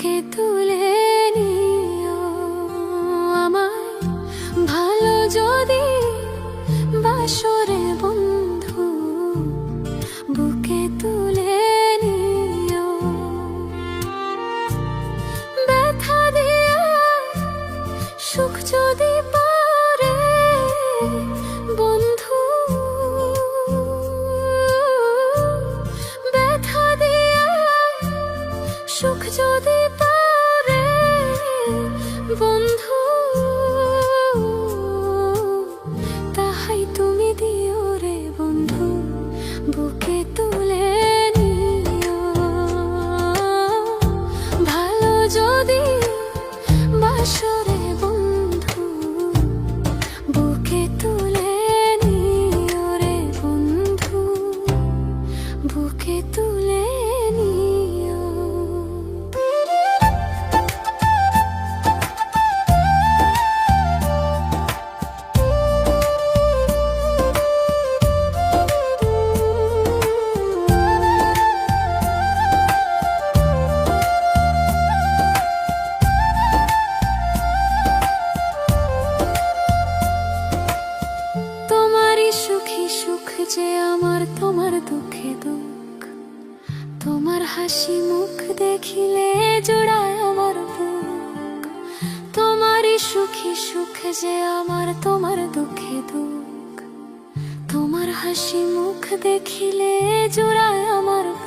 বুকে তুলে নিও আমায়, ভালো যদি বাসরে বন্ধু, বুকে তুলে নিও। ব্যথা দিয়া সুখ যদি পারে বন্ধু, ব্যথা দিয়া সুখ যদি পারে বন্ধু, তাহাই তুমি দিও রে বন্ধু, বুকে তুলে নিও। ভালো যদি বাসরে বন্ধু, বুকে তুলে নিও রে বন্ধু, বুকে তুলে নিও। তোমারই সুখী সুখ যে আমার, তোমার দুঃখে দুঃখ, তোমার হাসি মুখ দেখিলে জোড়ায় আমার বুক। তোমারই সুখী সুখ যে আমার, তোমার দুঃখে দুঃখ, তোমার হাসি মুখ দেখিলে জোড়ায় আমার বুক।